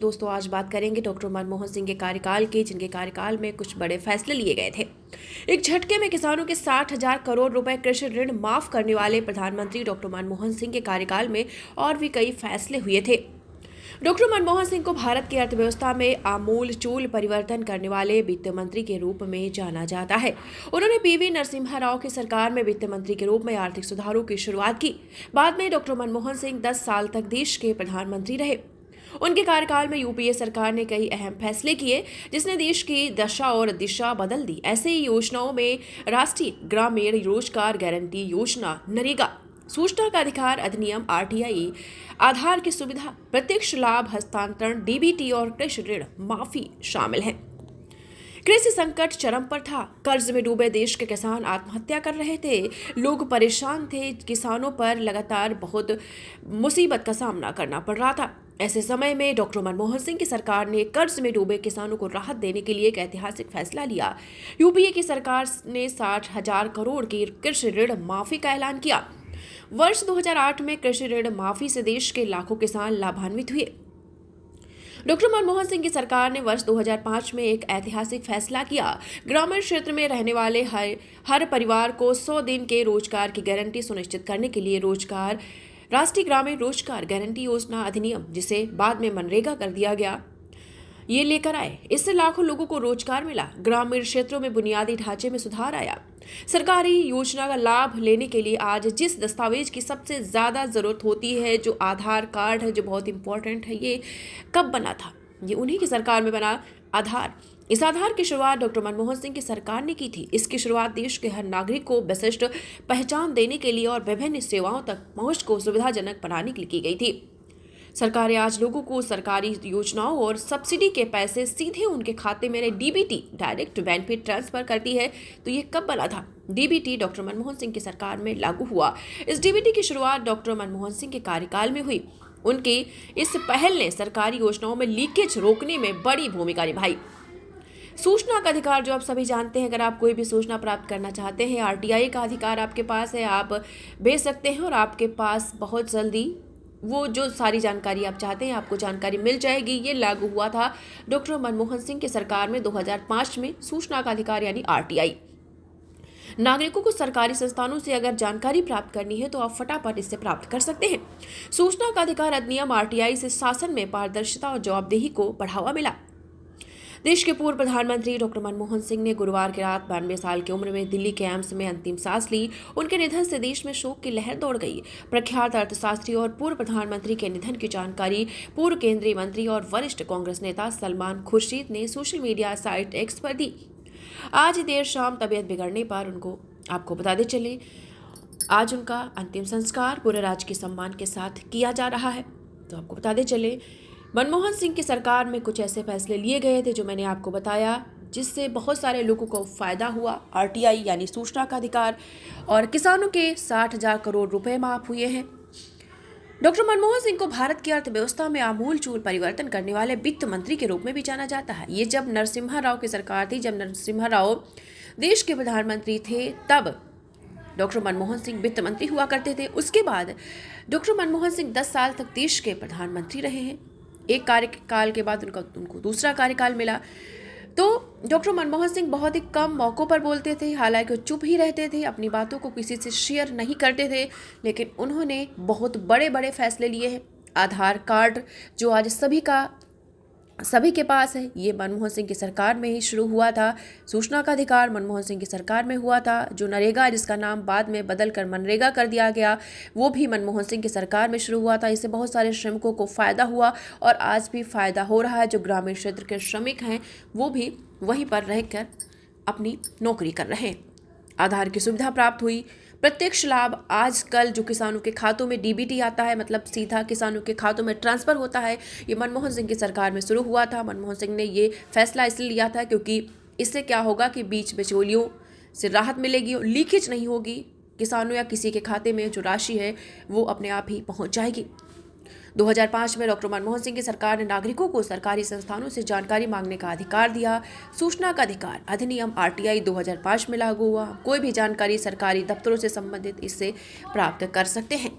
दोस्तों, आज बात करेंगे डॉक्टर मनमोहन सिंह के कार्यकाल की, जिनके कार्यकाल में कुछ बड़े फैसले लिए गए थे। एक झटके में किसानों के 60,000 करोड़ रुपए कृषि ऋण माफ करने वाले प्रधानमंत्री डॉक्टर मनमोहन सिंह के कार्यकाल में और भी कई फैसले हुए थे। डॉक्टर मनमोहन सिंह को भारत की अर्थव्यवस्था में आमूल-चूल परिवर्तन करने वाले वित्त मंत्री के रूप में जाना जाता है। उन्होंने पीवी नरसिम्हा राव की सरकार में वित्त मंत्री के रूप में आर्थिक सुधारों की शुरुआत की। बाद में डॉक्टर मनमोहन सिंह 10 साल तक देश के प्रधानमंत्री रहे। उनके कार्यकाल में यूपीए सरकार ने कई अहम फैसले किए, जिसने देश की दशा और दिशा बदल दी। ऐसे ही योजनाओं में राष्ट्रीय ग्रामीण रोजगार गारंटी योजना, नरेगा, सूचना का अधिकार अधिनियम आरटीआई, आधार की सुविधा, प्रत्यक्ष लाभ हस्तांतरण, डीबीटी और कृषि ऋण माफी शामिल हैं। कृषि संकट चरम पर था। कर्ज में डूबे देश के किसान आत्महत्या कर रहे थे। लोग परेशान थे। किसानों पर लगातार बहुत मुसीबत का सामना करना पड़ रहा था। ऐसे समय में डॉक्टर मनमोहन सिंह की सरकार ने कर्ज में डूबे किसानों को राहत देने के लिए एक ऐतिहासिक फैसला लिया। यूपीए की सरकार ने 60,000 करोड़ की कृषि ऋण माफी का ऐलान किया। वर्ष 2008 में कृषि ऋण माफी से देश के लाखों किसान लाभान्वित हुए। डॉक्टर मनमोहन सिंह की सरकार ने वर्ष 2005 में एक ऐतिहासिक फैसला किया। ग्रामीण क्षेत्र में रहने वाले हर परिवार को 100 दिन के रोजगार की गारंटी सुनिश्चित करने के लिए राष्ट्रीय ग्रामीण रोजगार गारंटी योजना अधिनियम, जिसे बाद में मनरेगा कर दिया गया, ये लेकर आए। इससे लाखों लोगों को रोजगार मिला। ग्रामीण क्षेत्रों में बुनियादी ढांचे में सुधार आया। सरकारी योजना का लाभ लेने के लिए आज जिस दस्तावेज की सबसे ज्यादा जरूरत होती है, जो आधार कार्ड है, जो बहुत इंपॉर्टेंट है, ये कब बना था? ये उन्हीं की सरकार में बना आधार। इस आधार की शुरुआत डॉक्टर मनमोहन सिंह की सरकार ने की थी। इसकी शुरुआत देश के हर नागरिक को विशिष्ट पहचान देने के लिए और विभिन्न सेवाओं तक पहुंच को सुविधाजनक बनाने के लिए की गई थी। सरकारें आज लोगों को सरकारी योजनाओं और सब्सिडी के पैसे सीधे उनके खाते में डीबीटी, डायरेक्ट बेनिफिट ट्रांसफर करती है। तो ये कब बना था? डीबीटी डॉक्टर मनमोहन सिंह की सरकार में लागू हुआ। इस डीबीटी की शुरुआत डॉक्टर मनमोहन सिंह के कार्यकाल में हुई। उनकी इस पहल ने सरकारी योजनाओं में लीकेज रोकने में बड़ी भूमिका निभाई। सूचना का अधिकार, जो आप सभी जानते हैं, अगर आप कोई भी सूचना प्राप्त करना चाहते हैं, आरटीआई का अधिकार आपके पास है, आप भेज सकते हैं और आपके पास बहुत जल्दी वो जो सारी जानकारी आप चाहते हैं, आपको जानकारी मिल जाएगी। ये लागू हुआ था डॉक्टर मनमोहन सिंह की सरकार में 2005 में। सूचना का अधिकार यानी आरटीआई, नागरिकों को सरकारी संस्थानों से अगर जानकारी प्राप्त करनी है तो आप फटाफट इससे प्राप्त कर सकते हैं। सूचना का अधिकार अधिनियम आरटीआई से शासन में पारदर्शिता और जवाबदेही को बढ़ावा मिला। देश के पूर्व प्रधानमंत्री डॉक्टर मनमोहन सिंह ने गुरुवार की रात 92 साल की उम्र में दिल्ली के एम्स में अंतिम सांस ली। उनके निधन से देश में शोक की लहर दौड़ गई। प्रख्यात अर्थशास्त्री और पूर्व प्रधानमंत्री के निधन की जानकारी पूर्व केंद्रीय मंत्री और वरिष्ठ कांग्रेस नेता सलमान खुर्शीद ने सोशल मीडिया साइट एक्स पर दी। आज देर शाम तबीयत बिगड़ने पर आपको बताते चले, आज उनका अंतिम संस्कार पूरे राजकीय सम्मान के साथ किया जा रहा है। तो आपको बताते चले, मनमोहन सिंह की सरकार में कुछ ऐसे फैसले लिए गए थे जो मैंने आपको बताया, जिससे बहुत सारे लोगों को फायदा हुआ। आरटीआई यानी सूचना का अधिकार, और किसानों के 60,000 करोड़ रुपए माफ हुए हैं। डॉक्टर मनमोहन सिंह को भारत की अर्थव्यवस्था में आमूल-चूल परिवर्तन करने वाले वित्त मंत्री के रूप में भी जाना जाता है। ये जब नरसिम्हा राव की सरकार थी, जब नरसिम्हा राव देश के प्रधानमंत्री थे, तब डॉक्टर मनमोहन सिंह वित्त मंत्री हुआ करते थे। उसके बाद डॉक्टर मनमोहन सिंह 10 साल तक देश के प्रधानमंत्री रहे हैं। एक कार्यकाल के बाद उनको दूसरा कार्यकाल मिला। तो डॉक्टर मनमोहन सिंह बहुत ही कम मौक़ों पर बोलते थे, हालांकि वो चुप ही रहते थे, अपनी बातों को किसी से शेयर नहीं करते थे, लेकिन उन्होंने बहुत बड़े बड़े फैसले लिए हैं। आधार कार्ड जो आज सभी के पास है, ये मनमोहन सिंह की सरकार में ही शुरू हुआ था। सूचना का अधिकार मनमोहन सिंह की सरकार में हुआ था। जो नरेगा, जिसका नाम बाद में बदल कर मनरेगा कर दिया गया, वो भी मनमोहन सिंह की सरकार में शुरू हुआ था। इससे बहुत सारे श्रमिकों को फ़ायदा हुआ और आज भी फ़ायदा हो रहा है। जो ग्रामीण क्षेत्र के श्रमिक हैं, वो भी वहीं पर रहकर अपनी नौकरी कर रहे हैं। आधार की सुविधा प्राप्त हुई। प्रत्यक्ष लाभ, आजकल जो किसानों के खातों में डीबीटी आता है, मतलब सीधा किसानों के खातों में ट्रांसफ़र होता है, ये मनमोहन सिंह की सरकार में शुरू हुआ था। मनमोहन सिंह ने ये फैसला इसलिए लिया था क्योंकि इससे क्या होगा कि बीच बिचौलियों से राहत मिलेगी, लीकेज नहीं होगी, किसानों या किसी के खाते में जो राशि है वो अपने आप ही पहुँच जाएगी। 2005 में डॉक्टर मनमोहन सिंह की सरकार ने नागरिकों को सरकारी संस्थानों से जानकारी मांगने का अधिकार दिया। सूचना का अधिकार अधिनियम आरटीआई 2005 में लागू हुआ। कोई भी जानकारी सरकारी दफ्तरों से संबंधित इससे प्राप्त कर सकते हैं।